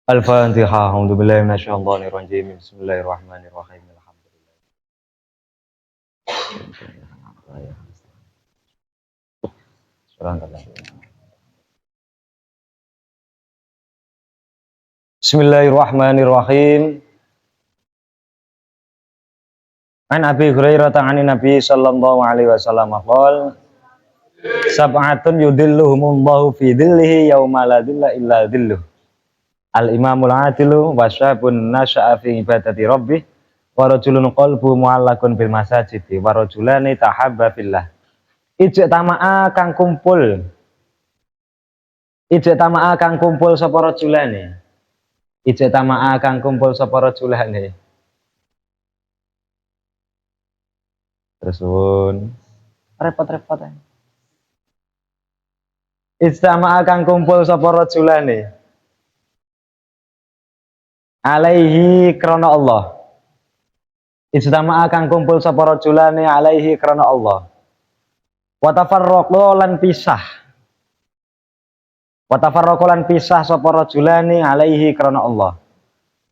Al-Fatihah. A'udzubillahi minasyaitonir rajim. Bismillahirrahmanirrahim. Alhamdulillah. Bismillahirrahmanirrahim. An Abi Hurairah ta'ani Nabi sallallahu alaihi wasallam qol sab'atun yudhilluhumullahu fi dhillihi yauma la dhilla illa dhilluh. Al-imamul adilu wa syabun nasya'a fi ibadati rabbih wa rajulun qalbu mu'allaqun bil masajidi wa rajulani tahabba fillah. Ijek tama'a kang kumpul. Ijek tama'a kang kumpul sapa rajulane. Ijek tama'a kang kumpul sapa rajulane. Terus repot-repot ae. Ijtama'a kang kumpul sapa rajulane. Alaihi krana Allah. Ijtama'a kang kumpul sapa rajulane alaihi krana Allah. Wa tafarraqu lan pisah. Wa tafarraqu lan pisah sapa rajulane alaihi krana Allah.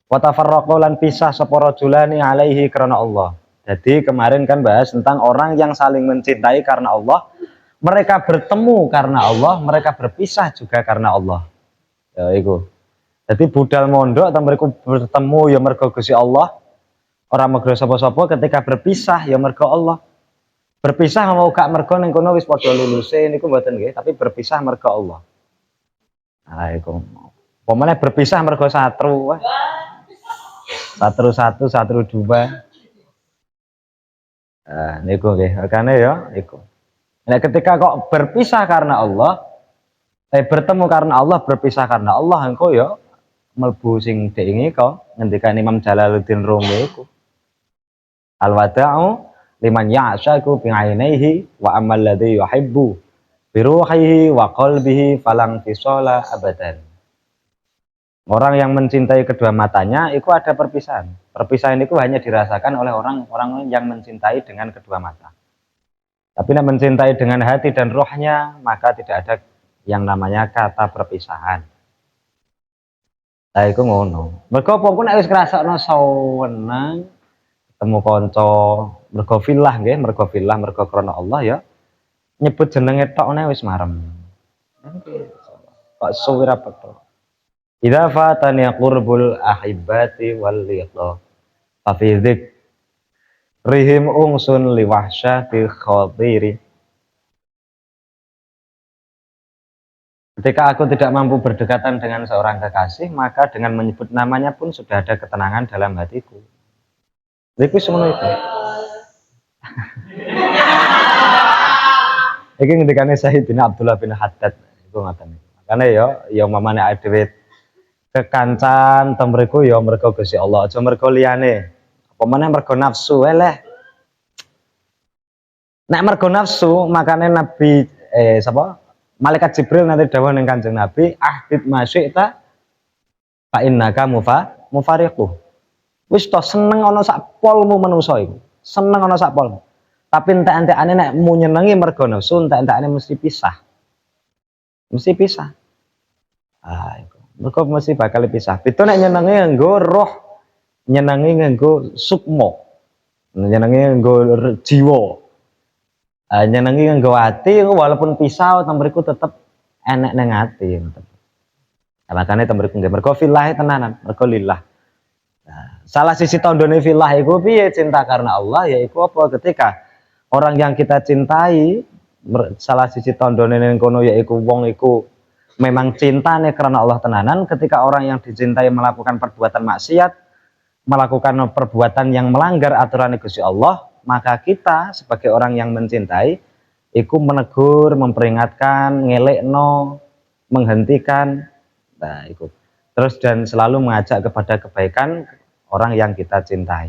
Wa tafarraqu lan pisah sapa rajulane alaihi krana Allah. Jadi kemarin kan bahas tentang orang yang saling mencintai karena Allah, mereka bertemu karena Allah, mereka berpisah juga karena Allah. Ya iku. Jadi budal mondok atau mereka bertemu ya mergo Gusti Allah. Orang mergo sapa-sapa ketika berpisah ya mergo Allah. Berpisah mau gak mergo ning kono wis padha luluse niku mboten nggih, tapi berpisah mergo Allah. Nah iku. Pemene berpisah mergo satru. Satru 1, satru 2. Nah, niku nggih, makane ya iku. Nah, ketika kok berpisah karena Allah, bertemu karena Allah, berpisah karena Allah, engko ya mlebu sing diingi kok ngendikan Imam Jalaluddin Rumi iku. Al-wada'u liman ya'shaku bi 'ainaihi wa amal ladzi yuhibbu bi ruhihi wa qalbihi falang tisala abadan. Orang yang mencintai kedua matanya itu ada perpisahan. Perpisahan itu hanya dirasakan oleh orang-orang yang mencintai dengan kedua mata. Tapi yang mencintai dengan hati dan rohnya, maka tidak ada yang namanya kata perpisahan. Nah, itu ngono. Mergo apa nek wis ngrasakno seneng, ketemu kanca, mergo fillah nggih, mergo krana Allah ya. Nyebut jenenge tok wis marem. Kok suwi ra petok. Idza fatani qurbul ahibbati wal liqa fa fi dzikrihim ungsun li wahsyati khatiri. Ketika aku tidak mampu berdekatan dengan seorang kekasih, maka dengan menyebut namanya pun sudah ada ketenangan dalam hatiku. Iku semono itu. Iki ngendikane Sayyidina Abdullah bin Haddad iku ngoten. Makane ya mamane dhewe kekancan temriku ya mergo Gusti Allah, aja mergo liyane. Apa meneh mergo nafsu eleh. Nek mergo nafsu, makane Nabi sapa? Malaikat Jibril nanti dawuh ning Kanjeng Nabi, "Ahdid masyi'ta fa innaka mufariquh." Wis to seneng ana sak polmu menungso iku. Seneng ana sak polmu. Tapi entek-entekane nek mu nyenengi mergo nafsu, entek-entekane mesti pisah. Mesti pisah. Ah, iku. Mergo mesti bakal pisah. Itu nek nyenengi nganggo roh, nyenengi nganggo sukma. Nyenengi nganggo jiwa. Nyenengi nganggo ati walaupun pisah temriku tetep enek ning ati. Makane temriku nggih mergo fillah tenanan, mergo lillah. Nah, salah sisi tandane fillah iku piye cinta karena Allah yaiku apa ketika orang yang kita cintai salah sisi tandane ning kono yaiku wong iku memang cintanya karena Allah tenanan. Ketika orang yang dicintai melakukan perbuatan maksiat, melakukan perbuatan yang melanggar aturan Gusti Allah, maka kita sebagai orang yang mencintai iku menegur, memperingatkan, ngelekno, menghentikan, nah iku terus dan selalu mengajak kepada kebaikan orang yang kita cintai.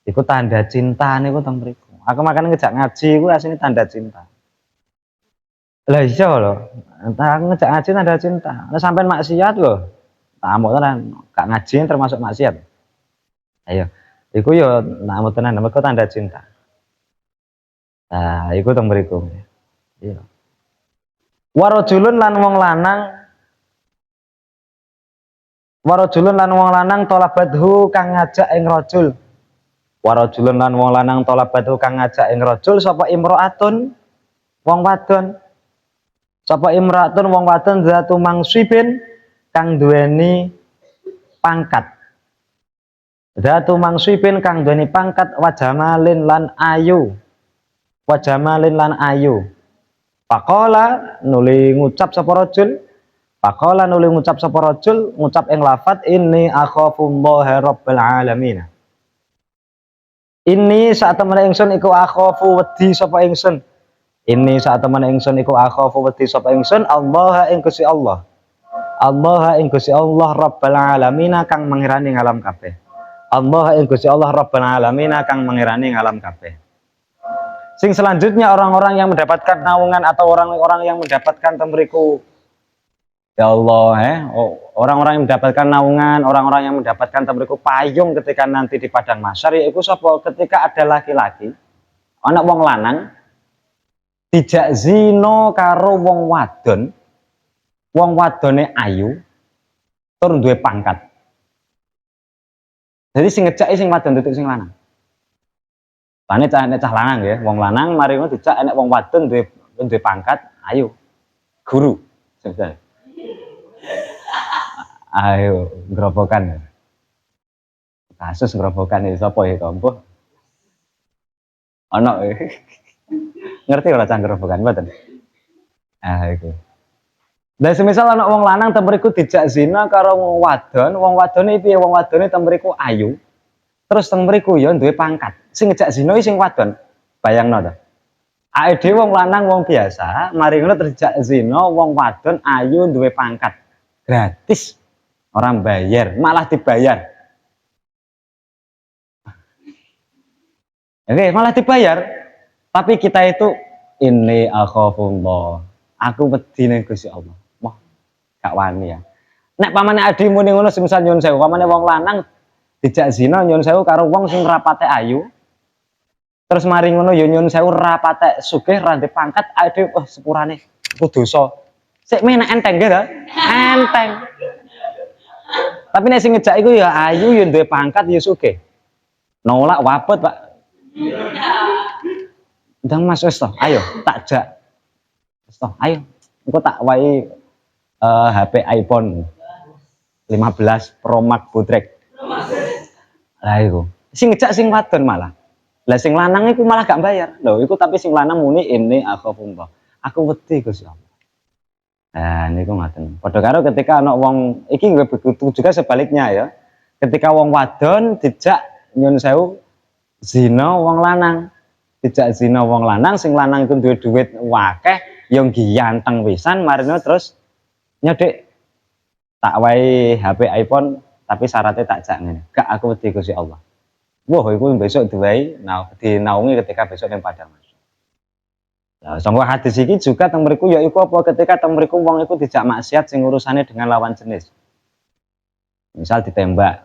Iku tanda cinta niku teng mriku. Aku makane ngejak ngaji iku asline tanda cinta. Lah iya lho, aku ngejak ngaji tanda cinta. Nek sampean maksiat lho, tamu tenan, gak ngaji termasuk maksiat. Ayo, iku yo namu tenan, mergo tanda cinta. Nah, iku teng mriku. Iya. Wa rajulun lan wong lanang Warajulun lan wong lanang tolabadhu kang ngajak ing rajul. Warajulun lan wong lanang tolabadhu kang ngajak ing rajul sapa imro'atun wong wadon. Sapa imro'atun wong wadon zatu mangsibin kang duweni pangkat. Zatu mangsibin kang duweni pangkat wajamalin lan ayu. Wajamalin lan ayu. Faqala nuli ngucap sapa rajul. Faqala nuli ngucap sapa rajul, ngucap ing lafat inni akhafullaha rabbal alamin. Inni saat temene ingsun iku akhafu wedi sapa ingsun. Inni saat temene ingsun iku akhafu wedi sapa ingsun Allah ing Gusti Allah. Allah ing Gusti Allah rabbal alamin kang mangirani ngalam kabeh. Allah ing Gusti Allah rabbal alamin kang mangirani ngalam kabeh. Sing selanjutnya orang-orang yang mendapatkan naungan atau orang-orang yang mendapatkan temriku ya Allah, orang-orang yang mendapatkan naungan, orang-orang yang mendapatkan temriku payung ketika nanti di padang mahsyar yaiku sapa? Ketika ada laki-laki, anak wong lanang dijak zina karo wong wadon, wong wadone ayu, tur duwe pangkat. Jadi sing ngejaki sing wadon tutuk sing lanang. Pane cah lanang ya, wong lanang mari ngono dijak enek wong wadon duwe pangkat, ayo. Guru. Sebentar. Ayo gerobokan. Kasus gerobokan iki sapa ya kampuh? Ana ngerti ora cah gerobokan mboten? Iku. Lah semisal ana wong lanang temriku dijak zina karo wong wadone piye? Wong wadone temriku ayu. Terus temriku ya duwe pangkat. Sing ngejak zina iki sing wadon. Bayangno to. Awake dhewe wong lanang wong biasa, mari ngono terjak zina wong wadon ayu duwe pangkat. Gratis. Orang bayar, malah dibayar. Oke, malah dibayar. Tapi kita itu inni akhafullah. Aku wedi ning Gusti Allah. Wah, gak wani ya. Nek pamane adimu ning ngono semisal nyun sewu, pamane wong lanang dijak zina nyun sewu karo wong sing rapate ayu. Terus mari ngono ya nyun sewu rapate sugih ra ndek pangkat, ade wah sepurane aku dosa. Sik menek enteng nggih ta? Enteng. Tapi nek sing ngejak iku ya ayu ya duwe pangkat ya sugih. Nolak wabot, Pak. Ndang Mas wis to, ayo tak jak. Wis to, ayo. Engko tak wae HP iPhone 15 Pro Max Butrek. Lah iku. Sing ngejak sing wadon malah. Lah sing lanang iku malah gak bayar. Lho iku tapi sing lanang muni ini akhafullah. Aku wedi Gusti Allah. Nah, niku ngoten. Padha karo ketika ana wong iki begitu juga sebaliknya ya. Ketika wong wadon dijak nyun sewu zina wong lanang. Dijak zina wong lanang, sing lanang iku duwe dhuwit wakeh, ya giyanteng pisan, marino terus nyedek tak wae HP iPhone tapi syaratnya tak jak ngene. Gak aku wedi Gusti Allah. Wah, iku besok duwe dinaungi ketika besok ning padang mahsyar. Nah, sangka hadis iki juga teng mriku yaiku apa ketika teng mriku wong iku dijak maksiat sing urusane dengan lawan jenis. Misal ditembak.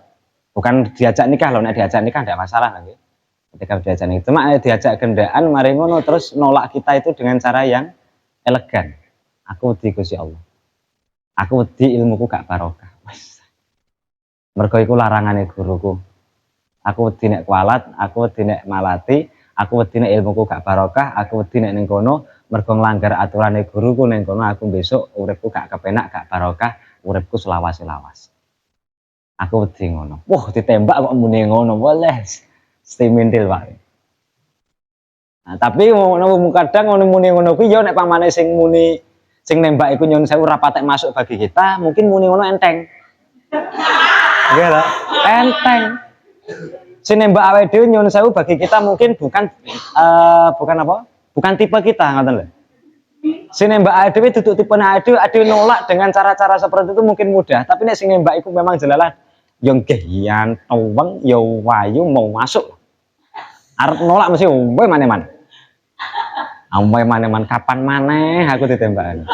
Bukan diajak nikah loh, nek diajak nikah enggak masalah lagi. Ketika diajak nikah, cuma diajak gendaan mari ngono terus nolak kita itu dengan cara yang elegan. Aku wedi Gusti Allah. Aku wedi ilmuku gak barokah. Wes. Mergo iku larangane guruku. Aku wedi nek kualat, aku wedi nek malati. Aku wedi nek ilmuku gak barokah, aku wedi nek ning kono mergo nglanggar aturane guruku ning kono aku besok uripku gak kepenak, gak barokah, uripku selawas-lawas. Aku wedi ngono. Wah, ditembak kok muni ngono. Weles. Stimintil, Pak. Nah, tapi kadang muni ngono kuwi ya nek pamane sing muni sing nembak iku nyun sewu ora patek masuk bagi kita, mungkin muni ngono enteng. Nggih lho, enteng. Sing nembak awake dhewe nyun sewu bagi kita mungkin bukan apa? Bukan tipe kita, ngoten lho. Sing nembak awake dhewe duduk tipe awake dhewe nolak dengan cara-cara seperti itu mungkin mudah, tapi nek sing nembak iku memang jelalah yo gehian tuweng yo wayu mau masuk. Arep nolak mesti wae mane-mane. Amwe mane-mane kapan maneh aku ditembak.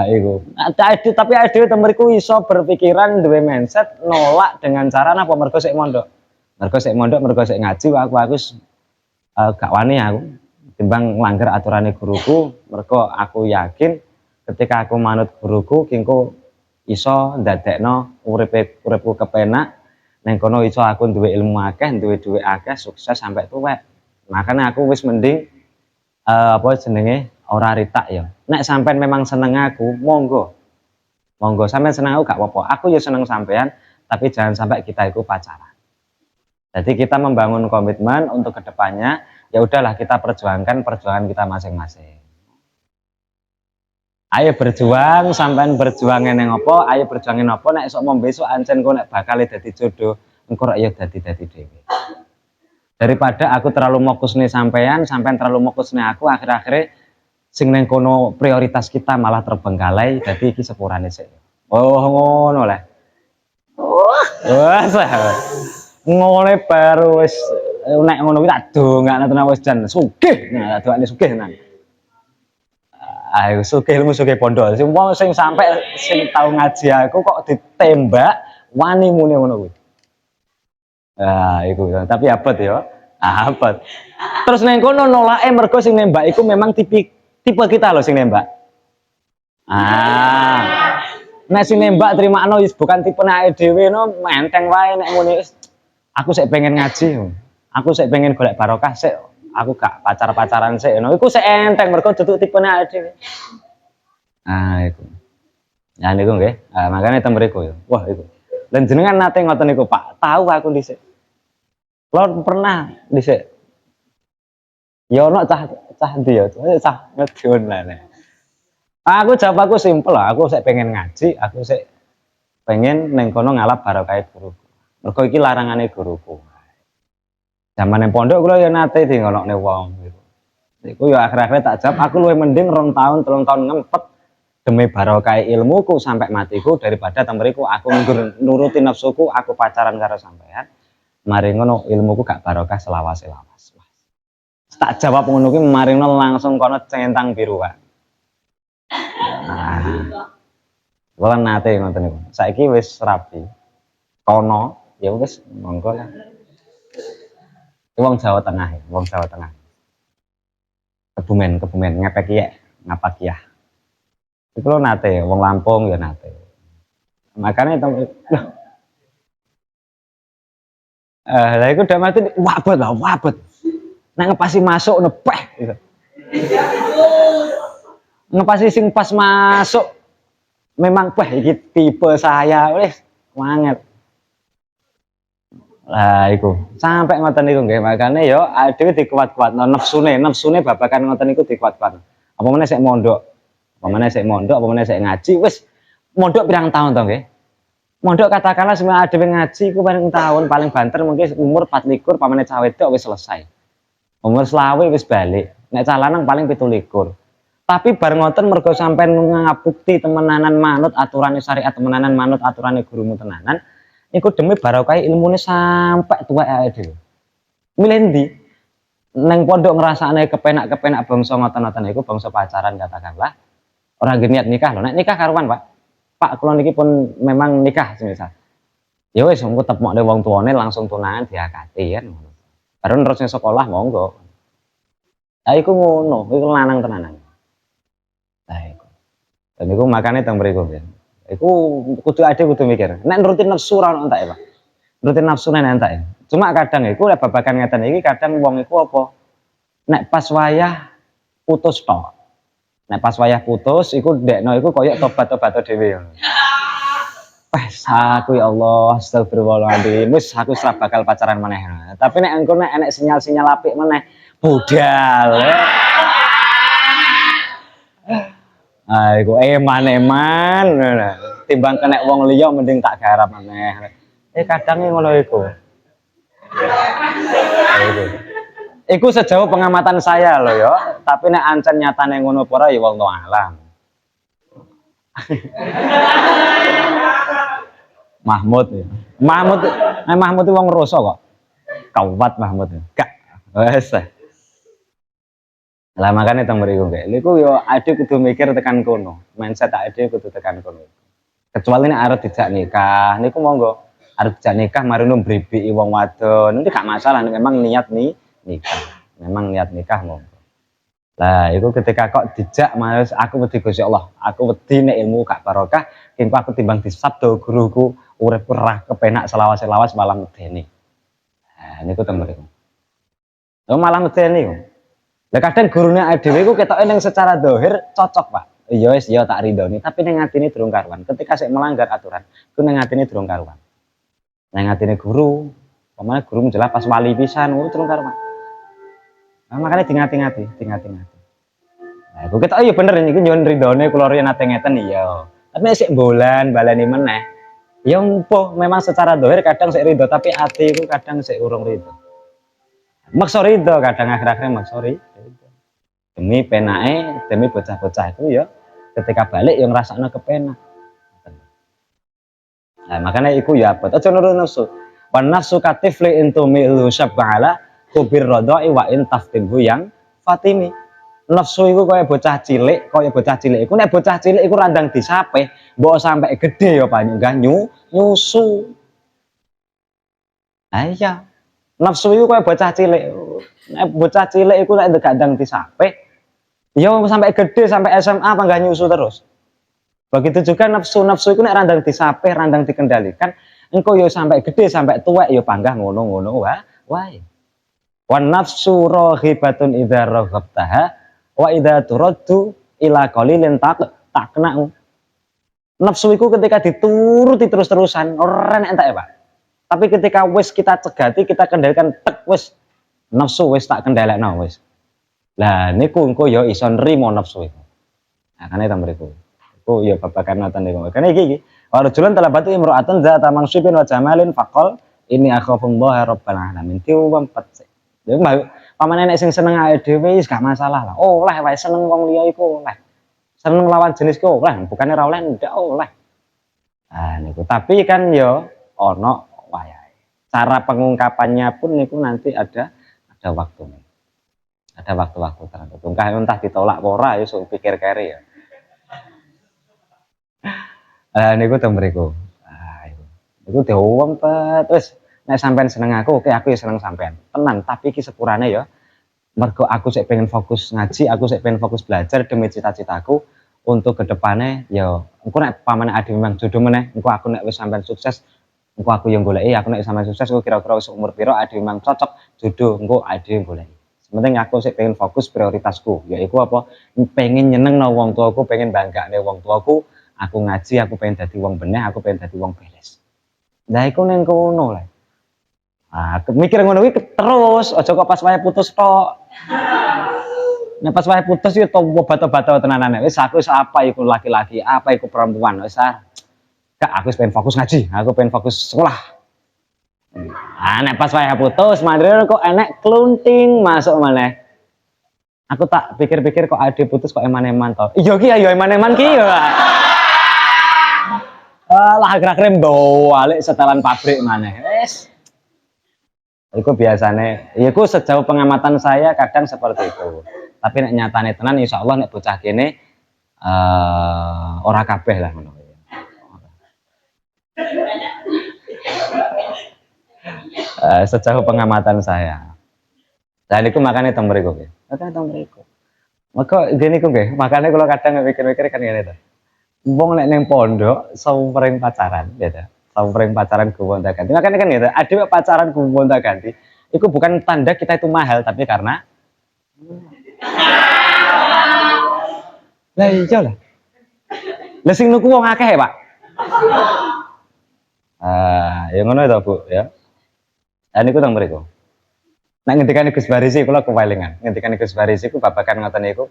Iku. Tapi awake dhewe temeriku iso berpikiran duwe mindset nolak dengan cara napa mergo sik mondok. Mergo sik mondok, mergo sik ngaji aku gak wani aku. Timbang nglanggar aturane guruku, mergo aku yakin ketika aku manut guruku kengko iso ndadekno uripku kepenak, ning kono iso aku duwe ilmu akeh, duwe duit akeh, sukses sampai tuwek. Makanya aku wis mending apa jenenge ora ritak ya. Nek sampean memang seneng aku, monggo. Monggo sampean seneng aku gak apa-apa. Aku ya seneng sampean, tapi jangan sampai kita itu pacaran. Jadi kita membangun komitmen untuk kedepannya, ya udahlah kita perjuangkan perjuangan kita masing-masing. Ayo berjuang, sampean berjuang neng apa? Ayo berjuangin apa? Nek sok besok ancen kok nek bakal dadi jodoh, engko rak ya dadi dhewe. Daripada aku terlalu fokus nih sampean terlalu fokus nih aku, akhir-akhirnya sing neng kono prioritas kita malah terbengkalai, jadi iki sepurane sik. Oh ngono lah. Wah, ngono baru wis nek ngono kuwi tak dongakno tenan wis jan sugih. Nah, tak dongakne sugih tenan. Ayo sugih ilmu sugih pondok. Wong sing sampai sing tau ngaji aku kok ditembak wani mune ngono kuwi. Ah, iku tapi abot ya. Abot. Terus neng kono nolake mergo sing nembak iku memang tipe kita loh sing nembak. Ah. Nek sing nembak terimakno wis bukan tipe nek dhewe no menteng wae nek ngene wis aku sik pengen ngaji. Aku sik pengen golek barokah sik. Aku gak pacar-pacaran sik no. Iku sik enteng mergo duduk tipe nek dhewe. Ah, iku. Ya niku nggih. Ah, makane teng mriku ya. Wah, iku. Lan jenengan nate ngoten niku, Pak. Tahu aku dhisik. Lho pernah dhisik. Ya ono cah ndi ya, cah ngedion lah. Aku jawab aku simpel lah, aku sik pengen ngaji, aku sik pengen neng kono ngalap barokah guruku. Mergo iki larangane guruku. Zaman yang pondok kula ya nate di ngonokne wong gitu. Iku ya akhir-akhir tak jawab, aku luwih mending 2 tahun 3 tahun ngempet demi barokah ilmuku sampai matiku daripada temeriku aku nuruti nafsuku, aku pacaran karo sampean. Mari ngono ilmuku gak barokah selawas-selawas. Tak jawab ngono kuwi mari ngono langsung kono centang biru, Pak. Nah, kula nate ngoten niku. Saiki wis rapi. Kono ya wis monggo lah. Wong Jawa Tengah, wong Jawa Tengah. Kebumen ngepek ya, ngapak ya. Iku lho nate, wong Lampung ya nate. Makanya lah iku udah mati wabet. Nek ngepasi masuk nepeh gitu. Ngepasi sing pas masuk memang iki tipe saya wis wanget. Lah iku sampai ngoten niku nggih, makane yo dhewe dikuat-kuatno nafsune babakan ngoten niku dikuat-kuatno. Apa meneh sik mondok, apa meneh sik ngaji wis mondok pirang tahun to nggih. Mondok katakanlah semua dhewe ngaji iku paling tahun paling banter mungkin umur 24 pamane cah wedok wis selesai. Umur 20 wis balik. Nek cah lanang paling 17. Tapi bar ngoten mergo sampean ngabukti temenanan manut aturane syariat, temenanan manut aturane gurumu tenanan. Iku demi barokah ilmune sampai tuwek awake dhewe. Milih ndi? Nang pondok ngrasakne kepenak-kepenak bangsa ngoten-ngoten iku bangsa pacaran katakanlah. Ora niat nikah lho. Nek nikah karuan, Pak. Pak kula niki pun memang nikah semisal. Ya wis engko tepokne wong tuane langsung tunangan diakati kan ngono. Baru terus sekolah monggo. Lah iku ngono, iku lanang tenanan. Lah iku. Dan iku makane teng mriku ya. Iku kudu mikir. Nek nurutin nafsu ora ono entek ya, Pak. Nurutin nafsu nek entek ya. Cuma kadang iku lek babagan ngeten iki kadang wong iku apa? Nek pas wayah putus tok. Nek pas wayah putus iku ndekno iku koyo tobat-tobat dhewe ngono. Wes aku ya Allah, astagfirullahaladzim. Wis aku ora bakal pacaran maneh. Tapi nek engko nek enek sinyal-sinyal apik meneh, budal. Iku eman-eman timbang kena wong liya mending tak garap maneh. Kadang ngono iku. Iku sejauh pengamatan saya loh ya, tapi nek ancen nyatane ngono apa ora ya wallahu alam. Mahmud ya. Mahmud itu wong roso kok. Kawat Mahmud. Gak. Wes. Lah makane teng mriku nggih. Niku yo ade kudu mikir tekan kono. Mindset ade kudu tekan kono. Kecuali nek arep dijak nikah, niku monggo. Arep dijak nikah mari numbribiki wong wadon. Itu gak masalah nek memang niat nikah. Memang niat nikah monggo. Lah iku ketika kok dijak Mas, aku wedi Gusti Allah, aku wedi nek ilmu gak barokah, engko aku timbang disabda guruku urip ora kepenak selawas-selawas malah medeni. Nah niku teng mriku. Lha malah medeni kok. Lah kadang gurune awake dhewe iku ketoke ning secara zahir cocok, Pak. Ya wis ya tak ridhoni, tapi ning atine durung karuan. Ketika sik melanggar aturan, iku ning atine durung karuan. Ning atine guru, pamane guru menjelas pas wali pisan, durung karuan. Nah, makanya ngati-ngati. Nah, iku ketok ya bener iki nyuwun ridhone kula riyen nate ngeten iya. Tapi nek sik bolan baleni meneh, ya empuh memang secara zahir kadang sik ridho, tapi ati iku kadang sik urung ridho. Maksa ridho kadang akhir-akhir maksa ridho. Demi penake, demi bocah-bocah itu ya ketika balik yang ngrasakno kepenak. Nah, makanya iku ya abot aja nurun nafsu. Wan nafsu katifli intu milu syab'ala kubir rodoi wa in taftimhu yang fatimi. Nafsu iku kaya bocah cilik iku nek bocah cilik iku randang disape, mbok sampai gede ya panjenengan nyusu. Ah iya. Nafsu iku kaya bocah cilik. Nek bocah cilik iku nek gak ndang disape, ya sampai gede sampai SMA apa enggak nyusu terus. Begitu juga nafsu iku nek randang disape, randang dikendalikan, engko ya sampai gede sampai tuwek ya panggah ngono-ngono wae. Wan nafsu rahibatun idza raghabtaha wa idza turaddu ila qalilin takna. Nafsu iku ketika dituruti terus-terusan ora entek ya, Pak. Tapi ketika wis kita cegati, kita kendalikan tek wis nafsu wis tak kendhalekno wis. Lah niku engko ya iso nrimo nafsu iku. Nah, kan eta mriku. Iku ya babagan ngoten niku. Kan iki warjulan talabatu imra'atun zata mansibin wa jamalin faqal ini akhafullaha rabbal alamin. Diumpet. Ya pamane nek sing seneng awake dhewe wis gak masalah lah. Oleh wae seneng wong liya iku oleh. Seneng lawan jenis ku oleh, bukannya ora oleh ndak oleh. Nah niku tapi kan ya ana wayahe. Cara pengungkapannya pun niku nanti ada waktunya. Ada waktu-waktu tertentu. Entah ditolak apa ora ya sok pikir kere ya. Niku teng mriku. Niku diumpet wis nek sampean seneng aku, oke aku ya seneng sampean. Tenan, tapi iki sepurane ya. Mergo aku sik pengen fokus ngaji, aku sik pengen fokus belajar demi cita-citaku untuk kedepannya ya engko nek pamane ade memang jodoh meneh, engko aku nek wis sampean sukses, engko aku yang goleki, aku nek sampean sukses engko kira-kira wis umur pira ade memang cocok jodoh, engko ade yang goleki. Sementing aku sik pengen fokus prioritasku, yaiku apa? Pengen nyenengno wong tuaku, pengen banggane wong tuaku, aku ngaji, aku pengen dadi wong beneh, aku pengen dadi wong beres. Lah iku ning kono lho. Ah, mikir ngono kuwi terus, aja kok pas wae putus tok. Nek pas wae putus yo tobat-tobat tenanane. Wis aku wis apa iku laki-laki, apa iku perempuan, wis gak aku pengen fokus ngaji, aku pengen fokus sekolah. Nek pas wae putus, mandiri kok enek klunting masuk maneh. Aku tak pikir-pikir kok ade putus kok eman-eman to. Iya ki ya eman-eman ki ya. Lah akhir-akhir balik setelan pabrik maneh. Wis. Iku biasane, iku sejauh pengamatan saya kadang seperti itu. Tapi nek nyatane tenan insyaallah nek bocah kene ora kabeh lah ngono. Sejauh pengamatan saya. Dan itu makanya teng mriku nggih. Makane teng mriku. Maka ngene iku nggih, makane kula kadang mikir-mikir kan ngene to. Wong nek ning pondok saumring pacaran, ya ta. Saumring pacaran gonta-ganti. Makane kan gitu, ada pacaran gonta-ganti. Itu bukan tanda kita itu mahal, tapi karena lah iya lah. Lah sing nuku wong akeh, Pak. Ya ngono to, Bu, ya. Lah niku teng mriku. Nek ngendikane Gus Barisi kula kewalingan. Ngendikane Gus Barisi ku babagan ngoten niku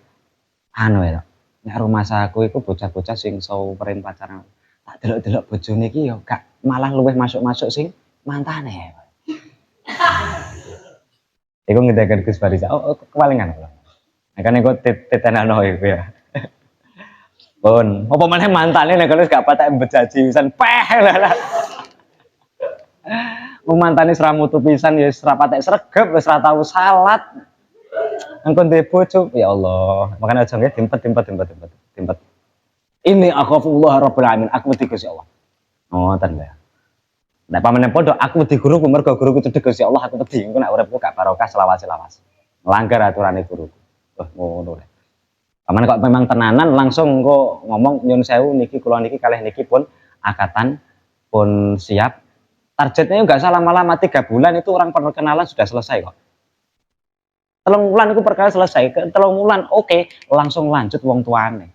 anu ya. Nek rumah saku iku bocah-bocah sing saumring pacaran. Tak delok-delok bojone iki ya gak malah luwih masuk-masuk sing mantane. Iku ngendikane Gus Barisi. Oh, kewalingan kula. Nek kan iku titenano iku ya. Pun, apa meneh mantane nek wis gak patek bejaji pisan peh lah. Mantane ora mutu pisan ya wis ora patek sregep, wis ora tau salat. Engko ndek bojo, ya Allah. Makane aja nggih dimpet. Ini akhafullah rabbul alamin, aku wedi Gusti Allah. Ngoten lho. Nek pamane padha aku wedi guruku mergo guruku cedhek Gusti Allah, aku wedi engko nek uripku gak barokah selawase-lawas. Melanggar aturane guruku. ngono. Aman kok memang tenanan langsung kok ngomong nyun sewu niki kula niki kalih niki pun akatan pun siap. Targetnya enggak salah lama 3 bulan itu orang perkenalan sudah selesai kok. 3 bulan itu perkara selesai. 3 bulan oke, langsung lanjut wong tuane.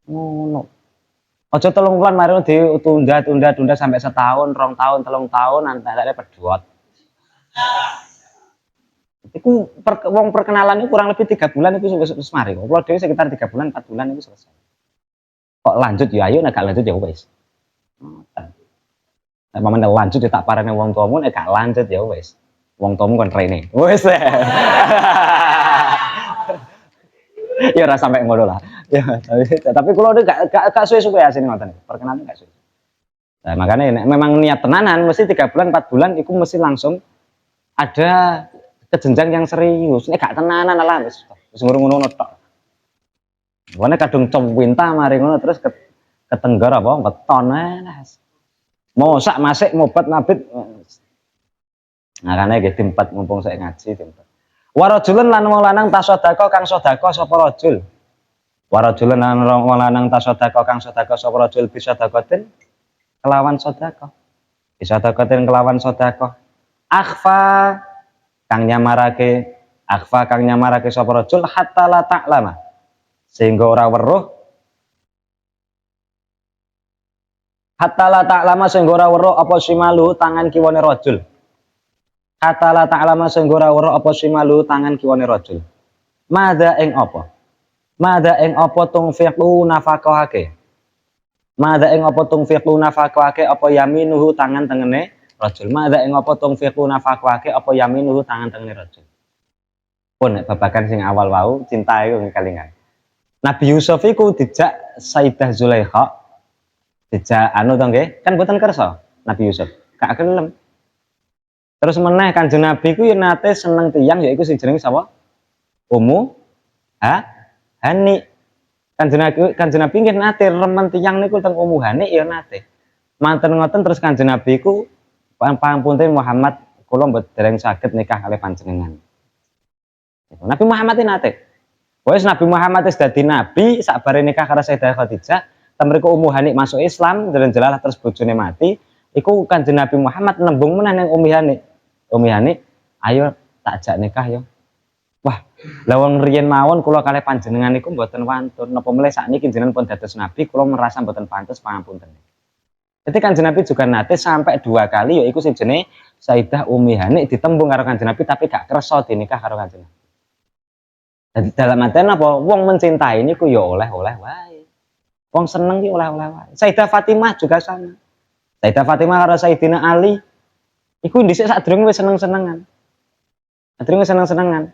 Ngono. Aja 3 bulan mari ditunda sampai setahun, 2 tahun, 3 tahun antara pedhot. Iku wong perkenalan itu kurang lebih 3 bulan itu wis mari. Kalau dhewe sekitar 3 bulan, 4 bulan itu selesai. Kok lanjut ya ayo, nek gak lanjut ya wis. Nek pamane lanjut ya tak parane wong tuamu, nek gak lanjut ya wis. Wong tuamu kon rene. Wis. Ya ora sampai ngono lah. Ya, tapi kalau udah gak suwe-suwe asine ngoten. Perkenalan gak suwe. Nah, makanya memang niat tenanan mesti 3 bulan 4 bulan itu mesti langsung ada ke jenjang yang serius. Nek gak tenanan lah wis ngono-ngono tok. Wone kadung cowinta mari ngono terus ketenggar apa weton mosak masik mobat mabit. Makane nggih diempet mumpung saya ngaji diempet. Warajulun lan wong lanang tasadaqah kang sedekah sapa rajul. Warajulun lan wong lanang tasadaqah kang sedekah sapa rajul bisa sedekatin kelawan sedekah. Bisa sedekatin kelawan sedekah. Akhfa kang nyamarake sapa rajul hatta la ta'lama sehingga ora weruh hatta la ta'lama sehingga ora weruh apa simalu tangan kiwane rajul hatta la ta'lama sehingga ora weruh apa simalu tangan kiwane rajul madza ing apa tungfiqu nafaqahake apa yaminuhu tangan tengene rajul madza ing apa tungfiqu nafaqahake apa yaminuhu tangan tengene rajul pun babakan sing awal wau cinta iku kalingan Nabi Yusuf iku dijak Sayyidah Zulaikha dijak anu to nggih kan boten kersa Nabi Yusuf gak gelem terus meneh Kanjeng Nabi ku ya nate seneng tiyang yaiku sing jenenge sapa Ummu Hani Kanjeng Nabi nggih nate remen tiyang niku teng Ummu Hani ya nate manten ngoten terus Kanjeng Nabi ku pangapunten Muhammad kula mboten dereng saged nikah kalih panjenengan Nabi Muhammad nate wis Nabi Muhammad wis dadi nabi sakbare nikah karo Sayyidah Khadijah temriku Ummu Hani masuk Islam jelalah terus bojone mati iku Kanjeng Nabi Muhammad nembung meneh ning Ummu Hani ayo tak ajak nikah yo wah lha wong riyen mawon kula kalih panjenengan niku mboten wantun napa melih sakniki jenengan pun dados nabi kula merasa mboten pantes pangapunten jadi Kanjeng Nabi juga nate sampai 2 kali yaiku sing jenenge Sayyidah Ummu Hani ditembung karo Kanjeng Nabi tapi gak kersa dinikah karo Kanjeng Nabi. Jadi dalam artian apa? Wong mencintai ini ku ya oleh-oleh wae. Wong seneng ki oleh-oleh wae. Sayyidah Fatimah juga sama. Sayyidah Fatimah karo Sayyidina Ali iku dhisik sadurunge wis seneng-senengan. Sadurunge seneng-senengan.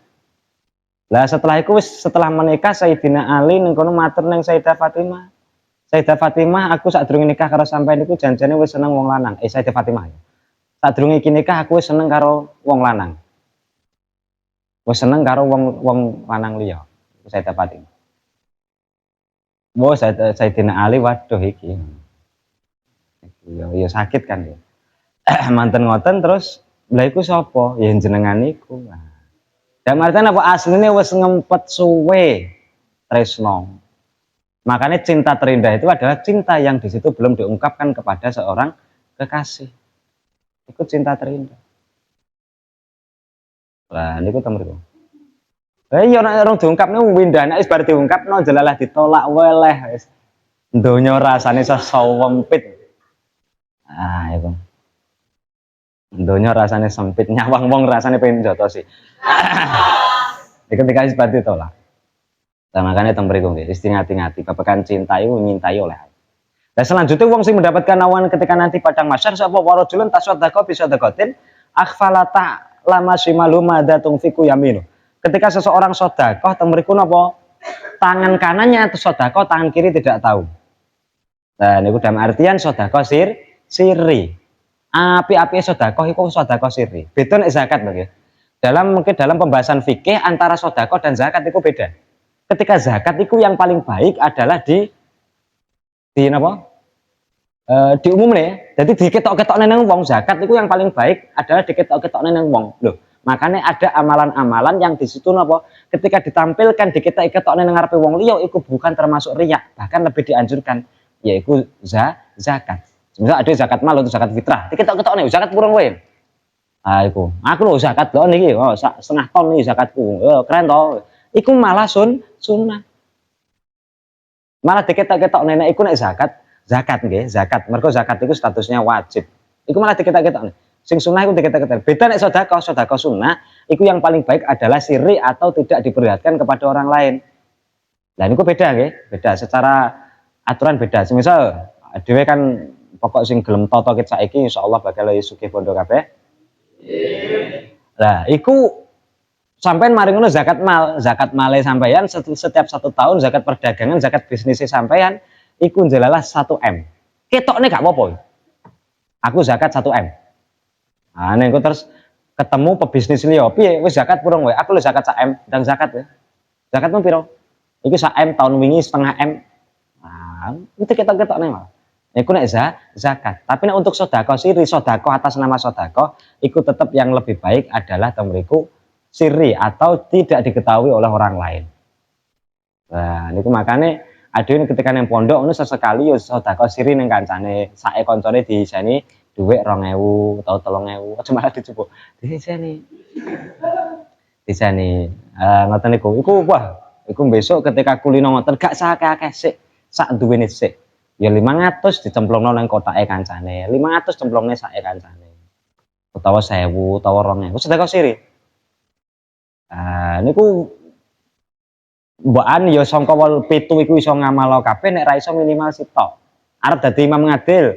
Lah setelah menikah Sayyidina Ali ning kono matur ning Sayyidah Fatimah. Sayyidah Fatimah aku sadurunge nikah karo sampeyan niku janjane wis seneng wong lanang. Sayyidah Fatimah. Sadurunge iki nikah aku wis seneng karo wong lanang. Wis seneng karo wong lanang liya. Sayyidah Fatimah. Sayyidina Ali waduh iki. Ya sakit kan ya. Manten ngoten terus lha iku sapa? Ya jenengan iku. Dan artinya apa asline wis ngempet suwe tresno. Makanya cinta terindah itu adalah cinta yang di situ belum diungkapkan kepada seorang kekasih. Itu cinta terindah. Lah niku ta mriku. Ya nek ora diungkapne windane wis bar diungkapno jelalah ditolak weleh wis. Donya rasane sesawempit. Ah itu. Donya rasane sempit, nyawang wong rasane pengen jotosi. Ketika wis bar ditolak. Nah, makanya teng mriku nggih, istingati-ngati babagan cinta iku nyintai oleh. Nah, selanjutnya wong sing mendapatkan awan ketika nanti padang mahsyar sapa warajulun tasaddaqa bi sadaqatin akhfalata lama shimalu madatung fiku yaminu. Ketika seseorang sedekah teng mriku napa tangan kanannya atau sedekah tangan kiri tidak tahu. Nah, niku dalam artian sedekah sirri. Api-api sedekah iku sedekah sirri. Beda nek zakat lho nggih. Mungkin dalam pembahasan fikih antara sedekah dan zakat itu beda. Ketika zakat itu yang paling baik adalah di napa? Diumumne. Jadi diketok-ketokne nang wong zakat itu yang paling baik adalah diketok-ketokne nang wong. Loh, Makanya ada amalan-amalan yang di situ napa ketika ditampilkan di kita ketokne nang ngarepe wong liya iku bukan termasuk riya, bahkan lebih dianjurkan yaitu zakat. Misal ada zakat mal atau zakat fitrah, diketok-ketokne zakat purun kowe. Ah iku, aku lho zakat lho niki, oh setengah ton nih zakatku. Keren toh. Iku malah sunnah. Malah diketok-ketok nenek iku nek zakat nggih, zakat. Mergo zakat iku statusnya wajib. Iku malah diketok-ketok. Sing sunnah iku diketok-ketok. Beda nek sedekah sunnah, iku yang paling baik adalah siri atau tidak diperlihatkan kepada orang lain. Nah niku beda nggih, beda secara aturan beda. Semisal dhewe kan pokok sing gelem toto ket saiki insyaallah bakal sugih bondo kabeh. Lah iku sampean mari ngono zakat male sampean setiap 1 tahun, zakat perdagangan, zakat bisnisnya sampean iku njelalah 1 M. Ketokne gak apa-apa. Aku zakat 1 M. Nah, nek terus ketemu pebisnis liya, piye wis zakat purung wae. Aku lho zakat 1 M, dan zakat ya. Zakatmu piro? Iki 1 M tahun wingi setengah M. Nah, itu ketok-ketokne malah. Iku nek zakat. Tapi nek untuk sedekah siri, sedekah atas nama sedekah, iku tetap yang lebih baik adalah temriku siri atau tidak diketahui oleh orang lain. Nah, niku makane adewe ketika nang pondok ngono sesekali yo sedekah siri ning kancane, sae koncone diseni dhuwit 2000 atau 3000, aja malah dijupuk. Diseni. Ngoten niku. Iku wah, iku besok ketika kulino ngoten gak sakake sik, sak duwene sik. Ya 500 dicemplungno nang kotake kancane, 500 cemplungne sake kancane. Utawa 1000 utawa 2000 sedekah siri. Niku mbokan ya sangka 7 iku iso ngamalo kabeh nek ra iso minimal sitok. Arep dadi imam ngadil,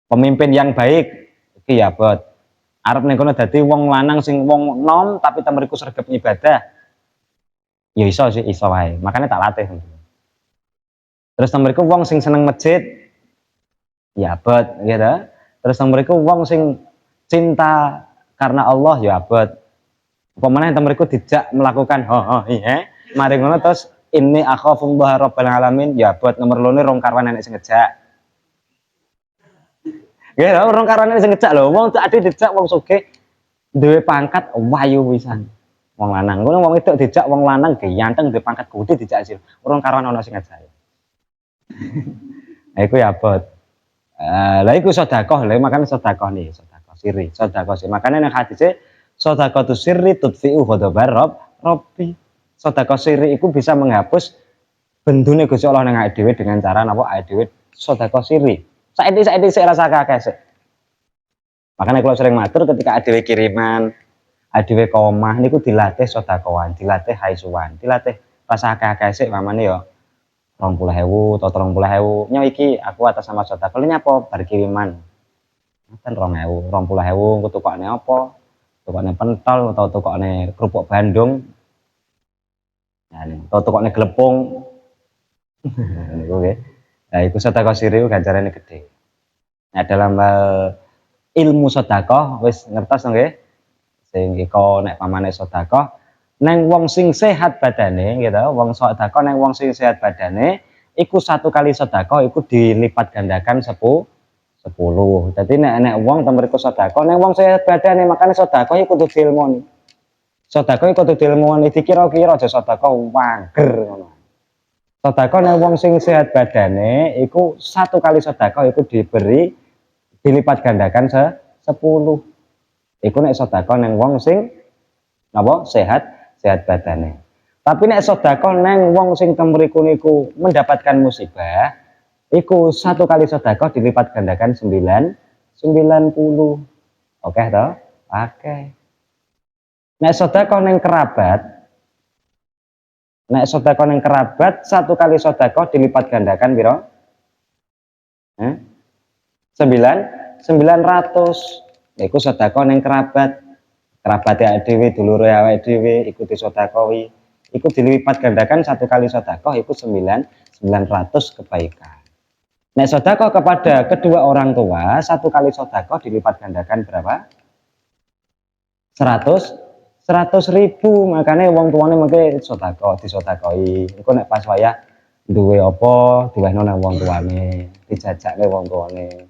pemimpin yang baik iki ya bot. Arep ning kono dadi wong lanang sing wong nom tapi temeriku sregep ibadah. Ya iso sih, iso wae. Makane tak latih. Terus temeriku wong sing seneng masjid, ya bot gitu. Terus temeriku wong sing cinta karena Allah, ya bot. Pemane temeriku dijak melakukan iya. Mari ngono terus ini akhafullah rabbal alamin, ya buat nomor lone rong karwan nenek sing ngejak. Nggih lho, rong karwan nenek sing ngejak lho, wong ade dijak wong sugih duwe pangkat wayu pisan. Wong lanang, ngono wong wedok dijak wong lanang ganteng duwe pangkat gede dijak sih. Rong karwan ana sing ngejak. Nah iku ya bot. Lah iku sedekah, lha makane sedekah nih, sedekah siri, sedekah siri. Makane nek hadise sedekah sirri tudfi'u ghadabar rabbi. Sedekah siri itu bisa menghapus bendune Gusti Allah nang awake dhewe dengan cara napa awake dhewe sedekah siri. Saiki sik rasa kakek sik. Makanya kalau sering matur ketika adewe kiriman, adewe komah niku dilatih sedekahan, dilatih haisuan, dilatih rasa kakek sik mamane ya 20.000 atau 30.000. Nyo iki aku atas nama sedekah nyapa bar kiriman. Kan 20.000, 20.000 engko tukokne apa? Tukokne pentol atau tukokne kerupuk Bandung. Nah, atau tukokne glepung. Niku nggih. Nah, iku sedekah siri ganjarane gede. Nah, dalam ilmu sedekah wis ngertos nggih. Sing iko nek pamane sedekah neng wong sing sehat badane gitu, wong sedekah neng wong sing sehat badane iku 1 kali sedekah iku dilipat gandakan 10. Jadi nek wong temeriku sedekah neng wong sehat badane makane sedekah iku kudu diilmoni. Sedekah iku kudu diilmoni dikira-kira aja sedekah wager ngono. Sedekah neng wong sing sehat badane iku 1 kali sedekah iku dilipat gandakan 10. Iku nek sedekah neng wong sing napa sehat badane. Tapi nek sedekah neng wong sing temriku niku mendapatkan musibah, iku 1 kali sedekah dilipat gandakan 90. Oke toh? Oke. Nek sedekah neng kerabat, 1 kali sedekah dilipat gandakan piro? 900. Iku sedekah neng kerabat. Kerabate awake dhewe, dulure awake dhewe iku disedekahi. Iku dilipat gandakan 1 kali sedekah iku 900 kebaikan. Nek sedekah kepada kedua orang tua, 1 kali sedekah dilipat gandakan berapa? 100.000. Makanya wong tuane mengke sedekah disedekahi. Iku nek pas wayah duwe apa, diwehno nang wong tuane, dijajakne wong tuane.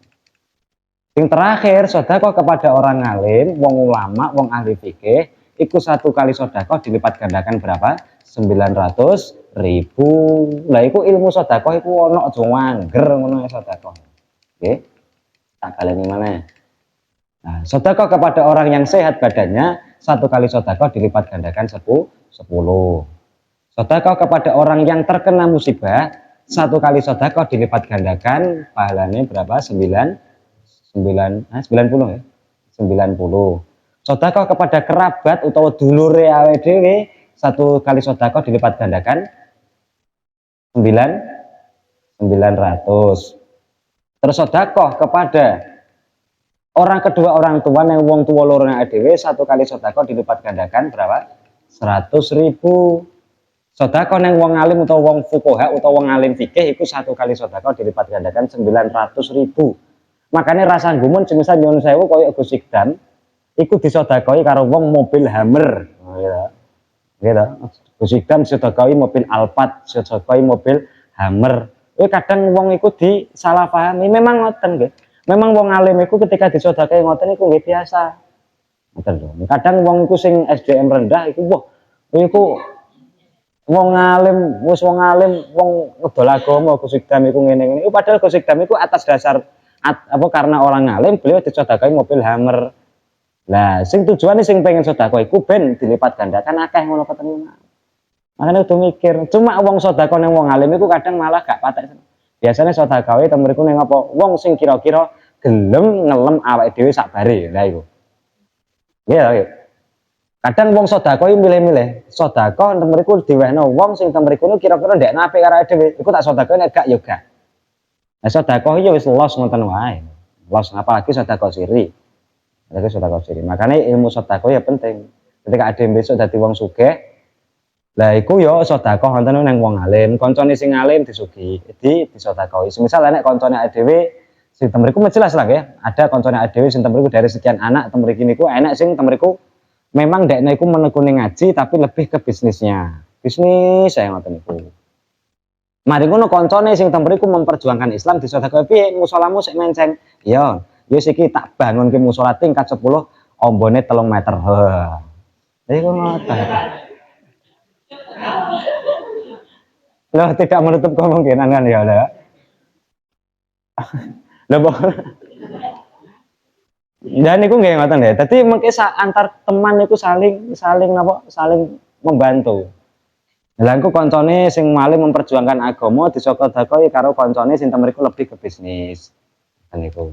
Yang terakhir, sedekah kepada orang alim, wong ulama, wong ahli fikih, iku 1 kali sedekah dilipat gandakan berapa? 900.000. Lah iku ilmu sedekah iku ono aja ngangger ngono sedekah. Nggih. Tak baleni maneh. Nah, sedekah kepada orang yang sehat badannya, 1 kali sedekah dilipat gandakan 10. Sedekah kepada orang yang terkena musibah, 1 kali sedekah dilipat gandakan pahalanya berapa? 90 ya. 90. Sedekah kepada kerabat utawa dulure awake dhewe, 1 kali sedekah dilipat gandakan 900. Terus sedekah kepada kedua orang tua yang wong tua loro nek dhewe, 1 kali sedekah dilipat gandakan berapa? 100.000. Sedekah neng wong alim utawa wong fuqaha utawa wong alim fikih iku 1 kali sedekah dilipat gandakan 900.000. Makanya rasa gumun semisal nyuwun sewu koyo Gus Ikdam iku disedekahi karo wong mobil Hammer. Gitu. Gus Ikdam disedekahi mobil Alphard, disedekahi mobil Hammer. Kadang wong iku disalah pahami. Memang ngoten nggih. Memang wong alim iku ketika disedekahi ngoten iku nggih biasa. Ngoten lho. Kadang wong iku sing SDM rendah iku wah iku wong alim, wong ngedol agama Gus Ikdam iku ngene-ngene. Padahal Gus Ikdam iku atas dasar karena orang alim beliau disedekahi mobil Hammer. Lah sing tujuane sing pengen sedekah iku ben dilipat gandakan akeh ngono ketemu. Makanya udah mikir, cuma wong sedekah ning wong alim iku kadang malah gak patek. Biasanya sedekah itu mriku ning apa? Wong sing kira-kira gelem ngelem awake dhewe sak bare. Lah iku. Iya. Kadang wong sedekah iki milih-milih. Sedekah mriku diwehno wong sing mriku kira-kira ndek apik karo awake dhewe. Iku tak sedekah nek gak ya gak. Nah, sedekah ya wis los ngoten wae. Los apalagi sedekah siri. Sedekah siri. Makanya ilmu sedekah ya penting. Ketika ada yang besok dadi wong sugih, lah iku ya sedekah wonten nang wong alim, kancane sing alim disugi, disedekahi. Semisal nek kancane dhewe sing temriku jelas lah ya. Ada kancane dhewe sing temriku dari sekian anak temriki niku enak sing temriku memang dekne iku menekuni ngaji tapi lebih ke bisnisnya. Bisnis saya ngoten niku. Mari ngono koncone sing temriku memperjuangkan Islam disedekahi piye musolamu sik menceng. Ya, wis iki tak bangunke musala tingkat 10 ombone 3 meter. Iku ngoten. Loh, tidak menutup kemungkinan kan ya, Loh. Loh, dan niku nggih ngoten ya. Dadi mengke antar teman niku saling napa? Saling membantu. Lah engko koncone sing malih memperjuangkan agama disedekahi karo koncone sing temriku lebih ke bisnis. Niku.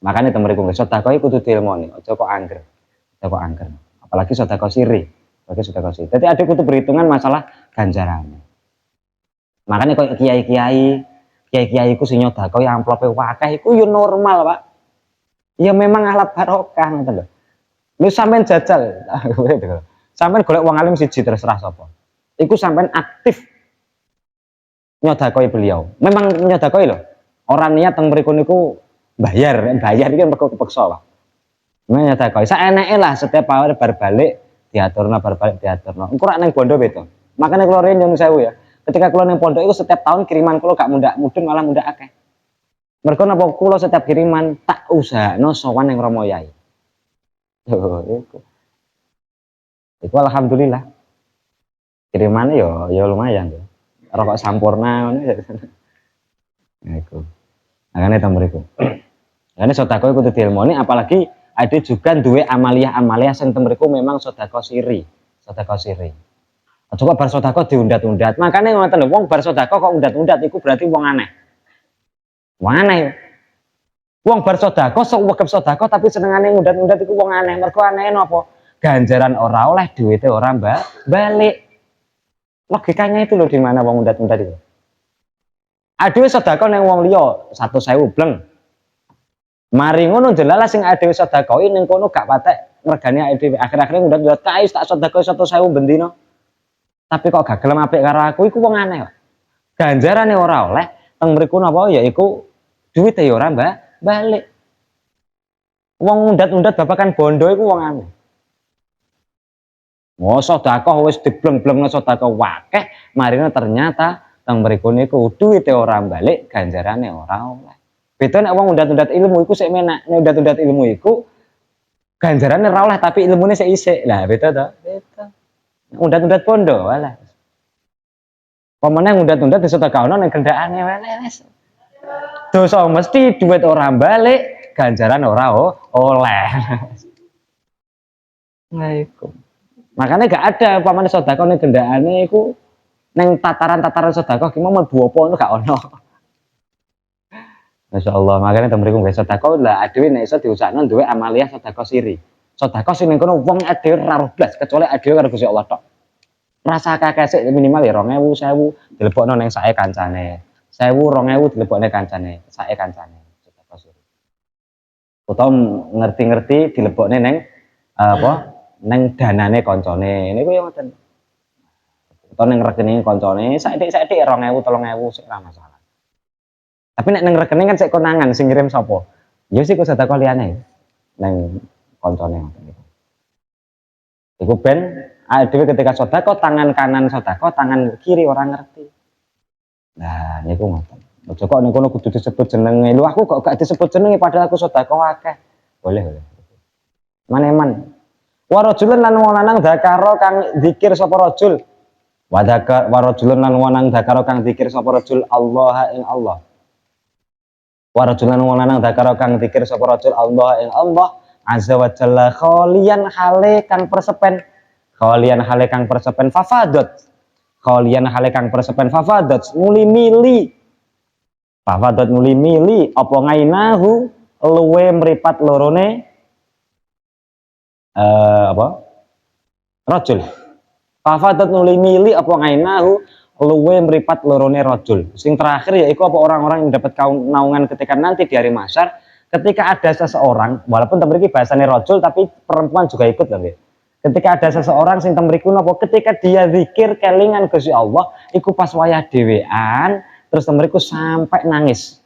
Makane temriku nggih sedekahi kudu diilmoni, aja kok angger. Aja kok angger. Apalagi sedekah siri. Apalagi sedekah siri. Dadi ada kudu perhitungan masalah ganjarannya. Makanya kok kiai-kiai iku sing nyedekahi amplope akeh iku yo normal, Pak. Ya memang alat barokah ngoten lho. Lu sampean jajal. Sampean golek wong alim siji terserah sapa. Iku sampean aktif nyedekahi beliau. Memang nyedekahi lho. Ora niat teng mriku niku bayar iki mergo kepeksa, Pak. Nyedekahi saeneke lah setiap bar balik diaturno. Engko rak ning bondo beda. Makane kula riyen nyuwun sewu ya. Ketika kula ning pondok iku setiap tahun kiriman kula gak mundak mudun malah mundak akeh. Mergo napa kula setiap kiriman tak usahakno sowan ning Romo Yai. Iku alhamdulillah. Kirimane ya lumayan ya. Rokok sampurna ngono ya. Nah iku. Makane ta mriku. Makane sedekah kudu diilmoni apalagi ada juga duwe amalia-amalia sing mriku memang sedekah siri. Coba bar sedekah diundat-undat. Makane ngoten lho, wong bar sedekah kok undat-undat iku berarti wong aneh. Wong aneh. Wong bar sedekah sok wegep sedekah tapi senengane undat-undat iku wong aneh. Mergo aneh napa? Ganjaran ora oleh, duwite ora balik. Logikanya itu loh di mana wong undat-undat itu. Adewe sedekah ning wong liya 100.000 bleng. Mari ngono jelalah sing adewe sedekahi ning kono gak patek ngregani adewe. Akhir-akhire undat-undat kae tak sedekahi 100.000 bendina. Tapi kok gak gelem apik karo aku iku wong aneh kok. Ganjarane ora oleh, teng mriku napa ya iku duwite ya ora balik. Wong undat-undat babakan bondo iku wong aneh. Sedekah wis dibleng-blengno sedekah wakeh, marine ternyata teng mriku niku duwite ora balik, ganjarane ora oleh. Beda nek wong undat-undat ilmu iku sik menak, nek undat-undat ilmu iku ganjarane ora oleh tapi ilmune sik isik. Lah beda to? Beda. Undat-undat pondo walah. Pemene undat-undat disedekahno ning gendakane wis. Dosa mesti duit ora balik, ganjaran ora oleh. Nah iku. Makanya gak ada pamane sedekah ning gendakane iku ning tataran-tataran sedekah ki mau mlebu apa ngono gak ono. Masyaallah, makanya temriku nggih sedekah lah adewe nek iso diusahakno duwe amaliyah sedekah siri. Sedekah sing ning kono wong adewe ora roh blas kecuali adewe karo Gusti Allah tok. Rasa kakek sik minimal ya 2000, 1000 dilebokno ning sae kancane. 1000, 2000 dilebokne kancane, sae kancane sedekah siri. Utawa ngerti-ngerti dilebokne ning apa? Ning danane kancane. Niku ya ngoten. Utawa ning rekening kancane, saithik-saithik 2000, 3000 sik ora masalah. Tapi nek nang rekening kan sik konangan sing ngirim sapa? Ya sik kok sedekah liyane. Nang koncone ngoten niku. Iku ben dhewe ketika sedekah tangan kanan sedekah, tangan kiri ora ngerti. Nah, niku ngoten. Aja kok ning kono kudu disebut jenenge. Lho aku kok gak disebut jenenge padahal aku sedekah akeh. Boleh. Maneman. Wa rajulun lan wong lanang zakara kang zikir sapa rajul. Wa rajulun lan wong lanang zakara kang zikir sapa rajul Allah ing Allah. Warajulan wong lanang dakara kang zikir sapa rajul Allah ing Allah azza wa jalla khalian hale kang persepen fafadat khalian hale kang persepen fafadat muli mili apa ngainahu luwe mripat lorone apa rajul fafadat muli mili apa ngainahu luwe meripat lorone rajul. Sing terakhir yaitu apa orang-orang yang dapat naungan ketika nanti di hari mahsyar, ketika ada seseorang, walaupun temriki bahasane rajul tapi perempuan juga ikut lho. Ketika ada seseorang sing temriku napa ketika dia zikir kelingan Gusti Allah, iku pas wayah dhewean, terus temriku sampai nangis.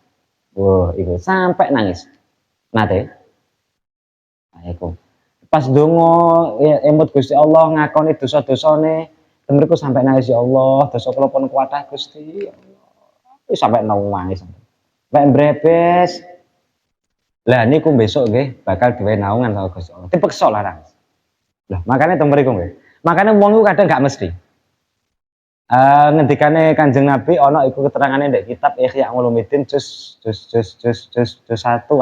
Wah, iku sampai nangis. Nate. Nah, iku. Pas donga emut Gusti Allah ngakoni dosa-dosane temriku sampai nangis ya Allah, dosa kula pun kuatah Gusti ya Allah. Sampai nangis. Sampai mbrebes. Lah niku besok nggih bakal diwe naungan karo Gusti Allah. Dipeksa lah nangis. Lah makane temriku nggih. Makane wong iku kadang gak mesti. Ngendikane Kanjeng Nabi ana iku keterangane ndek kitab Ihya Ulumuddin juz 1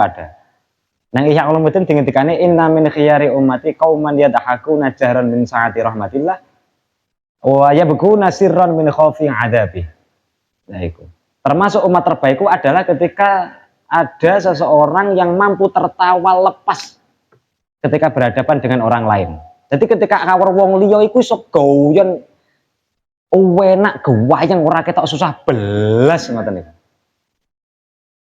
ada. Nang Ihya Ulumuddin dingendikane inna min khiyari ummati qauman yadhakuna jahran min saati rahmatillah wa yabghuna sirran min khaufi adabi. Nah itu. Termasuk umat terbaikku adalah ketika ada seseorang yang mampu tertawa lepas ketika berhadapan dengan orang lain. Jadi ketika kawur wong liya iku iso guyon enak gewayang ora ketok susah belas ngoten niku.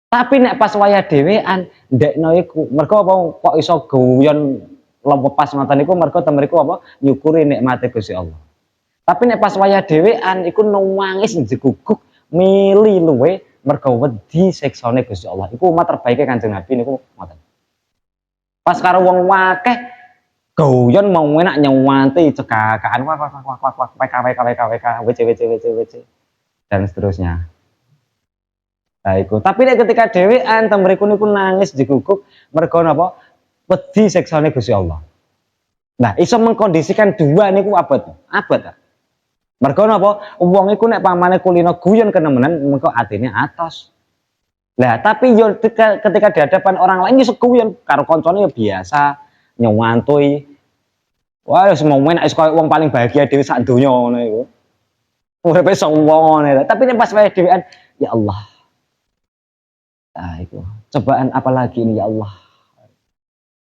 Tapi nek pas wayah dhewean ndekno iku mergo apa kok iso guyon lepas ngoten niku mergo temriku apa nyukuri nikmate Gusti Allah. Tapi nek pas wayah dhewean iku nangis njeguguk mili luwe mergo wedi siksane Gusti Allah. Iku umat terbaike Kanjeng Nabi niku ngoten. Pas karo wong akeh guyon mau enak nyewanti cekakaan wak WK WC dan seterusnya. Nah iku. Tapi nek ketika dhewean temriku niku nangis njeguguk mergo napa? Wedi siksane Gusti Allah. Nah, iso mengkondisikan dua niku abot. Mergo napa? Wong iku nek pamane kulino guyon kenemenan mengko atine atos. Lah, tapi yo ketika di hadapan orang lain iso guyon karo koncone ya biasa, nyewantui. Wah, semua nek iso wong paling bahagia dhewe sak donya ngono iku. Uripe sombong. Tapi nek pas wae dhewean, ya Allah. Nah, itu. Cobaan apa lagi ini ya Allah?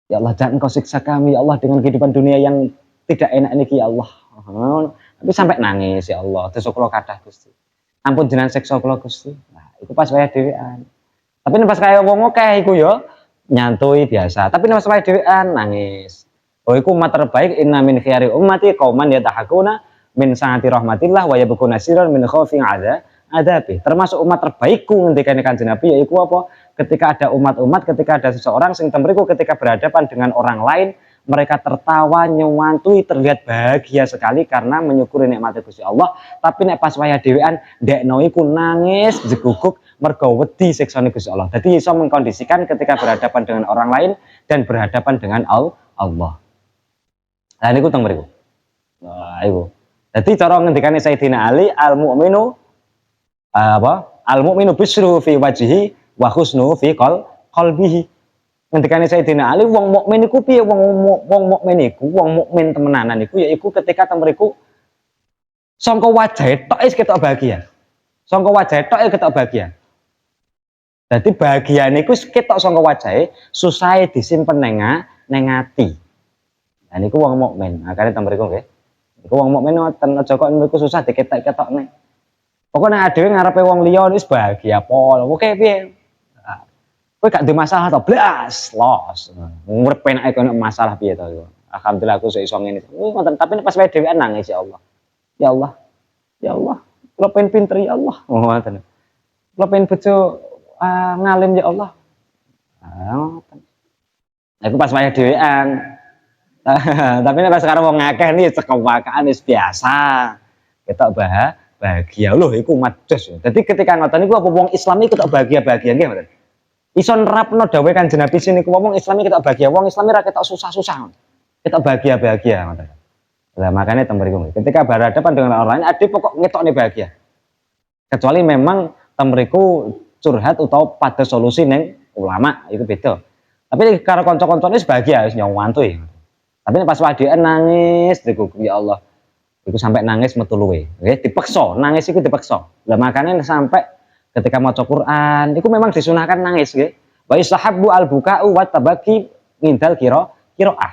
Ya Allah, jangan Engkau siksa kami ya Allah dengan kehidupan dunia yang tidak enak ini ya Allah. Tapi sampai nangis ya Allah, dosa kula kathah Gusti. Ampun jenengan siksa kula Gusti. Nah, itu pas wae dhewean. Tapi nek pas kaya wong akeh iku ya nyantui biasa. Tapi nek pas wae dhewean nangis. Oh iku umat terbaik inna min khiyari ummati qauman yadhakuna min saati rahmatillah wa yabkuna sirran min khaufin adabi. Termasuk umat terbaikku ngendikane Kanjeng Nabi yaiku apa? Ketika ada umat-umat, ketika ada seseorang sing temriku ketika berhadapan dengan orang lain mereka tertawa, nyewantui, terlihat bahagia sekali karena menyukuri nikmat Gusti Allah. Tapi nek pas wayah dhewean ndekno iku nangis jeguguk mergo wedi siksane Gusti Allah. Jadi iso mengkondisikan ketika berhadapan dengan orang lain dan berhadapan dengan Allah. Nah niku teng mriku. Nah, iku. Jadi cara ngendikane Sayyidina Ali, al-mu'minu apa? Al-mu'minu bisru fi wajhihi wa husnu fi qalbihi. Ngendikane Sayyidina Ali, wong mukmin iku piye? Wong mukmin iku, wong mukmin temenanan iku yaiku ketika teng mriku sangka wajahe tok wis ketok bahagia. Sangka wajahe tok ketok bahagia. Dadi bahagia niku ketok sangka wajahe, susahe disimpen neng ati. Nah niku wong mukmin. Makane teng mriku nggih. Niku wong mukmin ngoten aja kok niku susah diketok-ketokne. Pokoke nek dhewe ngarepe wong liya wis bahagia pol. Oke piye? Kowe gak duwe masalah to, blas, los. Urip penake kono masalah piye to iku. Alhamdulillah aku iso ngene. Ngoten, tapi pas wae dhewean nangis ya Allah. Ya Allah. Ya Allah, kula pengen pinter ya Allah. Ngoten. Kula pengen bojo ngalim ya Allah. Ngoten. Aku pas wae dhewean. Tapi nek sekarang wong akeh nih cekewakaan wis biasa. Ketok bahagia loh iku mados. Jadi ketika ngoten niku apa wong Islam iki ketok bahagia-bahagia nggih mboten? Iso nerapno dawuh Kanjeng Nabi sini ku wong Islam ketok bahagia, wong Islam ora ketok susah-susah. Ketok bahagia-bahagia ngoten. Lah makane teng mriku ketika berhadapan dengan orang lain ade pokok ngetokne bahagia. Kecuali memang teng mriku curhat utawa pada solusi ning ulama itu beda. Tapi karo kanca-kancane wis bahagia wis nyawantui. Tapi pas wadian nangis diguguk ya Allah. Iku sampai nangis metu luwe. Nggih dipaksa, nangis iku dipaksa. Lah makane sampai ketika maca Quran, itu memang disunahkan nangis, nggih. Wa istahabbu al-buka'u wa tabaki ngindal qiraah.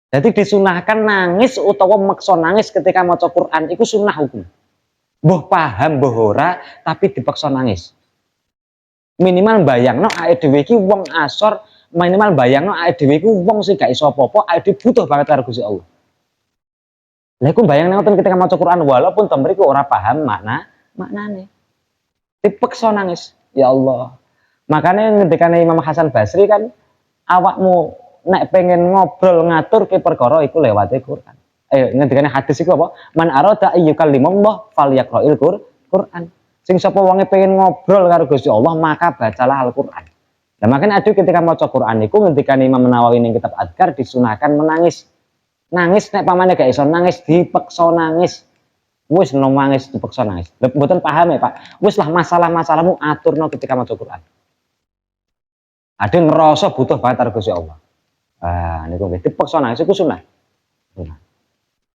Jadi disunahkan nangis utawa maksa nangis ketika maca Quran, itu sunnah hukum. Mbah paham mbah ora, tapi dipaksa nangis. Minimal bayangno awake dhewe iki wong asor, minimal bayangno awake dhewe iku wong sing gak iso apa-apa, awake dhewe butuh banget karo Gusti Allah. Lah iku bayangno ketika maca Quran walaupun to mriku ora paham maknane. Dipaksa nangis ya Allah. Makanya ketika Imam Hasan Basri kan awakmu nek pengen ngobrol ngatur ke perkara iku lewat Quran. Ngendikane hadis iku apa? Man arada ayyukallimullah falyaqra'il Quran. Sing sapa wonge pengen ngobrol karo Gusti Allah maka bacalah Al-Qur'an. Nah makanya ada ketika maca Quran iku ngendikane Imam Nawawi ning kitab Adhkar disunahkan menangis. Nangis nek pamane gak iso nangis dipaksa nangis. Wis nangis dipaksa nangis. Mboten paham ya Pak. Wis lah masalah-masalahmu aturno ketika maca Quran. Ada ngerasa butuh banget karo Gusti Allah. Niku nggih dipaksa nangis iku sunah.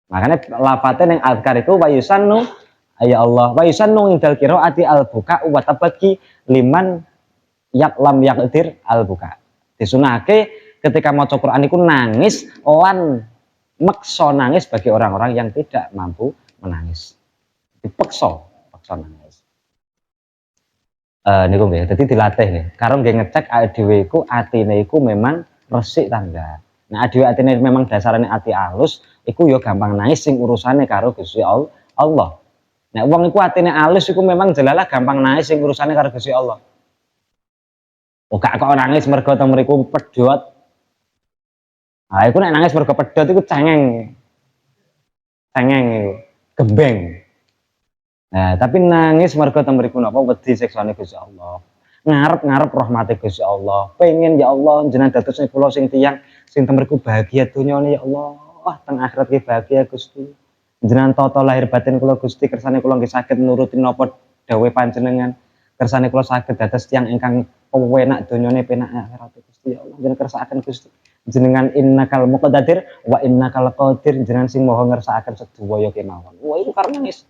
Makanya lafate ning azkar itu wa yusannu ya Allah wa yusannu indal qiraati al-buka wa tabaki liman lam yaqdir al-buka. Disunahke ketika maca Quran iku nangis lan maksa nangis bagi orang-orang yang tidak mampu menangis, dipaksa nangis. Niku nggih, dadi dilatih nih. Karo nggih ngecek awake dhewe iku atine iku memang resik ta enggak. Nah, dhewe atine memang dasarane ati alus, iku ya gampang nangis sing urusane karo Gusti Allah. Nek wong iku atine alus iku memang jelalah gampang nangis sing urusane karo Gusti Allah. Oh, gak kok nangis mergo teng mriku pedhot. Ah, iku nek nangis mergo pedhot iku cengeng. Cengeng iku. Gembeng. Nah, tapi nangis mergo teng mriku napa wedi siksane Gusti Allah. Ngarep-ngarep rahmate Gusti Allah. Pengen ya Allah jenengan dadosne kula sing tiyang sing teng mriku bahagia dunyane ya Allah. Teng akhirat ki bahagia Gusti. Jenengan tata lahir batin kula Gusti kersane kula nggih saged nuruti napa dawuh panjenengan. Kersane kula saged dados tiyang ingkang penak dunyane penak akhirat Gusti ya Allah. Jenengan kersakaken Gusti. Jenengan innakal muqtadir wa innakal qadir jenengan sing maha ngersakaken sedaya kemawon. Wah iku karo nangis.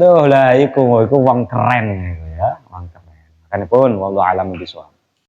Loh lah iku wong keren ya, wong keren. Makane pun wallahu alam bisawab.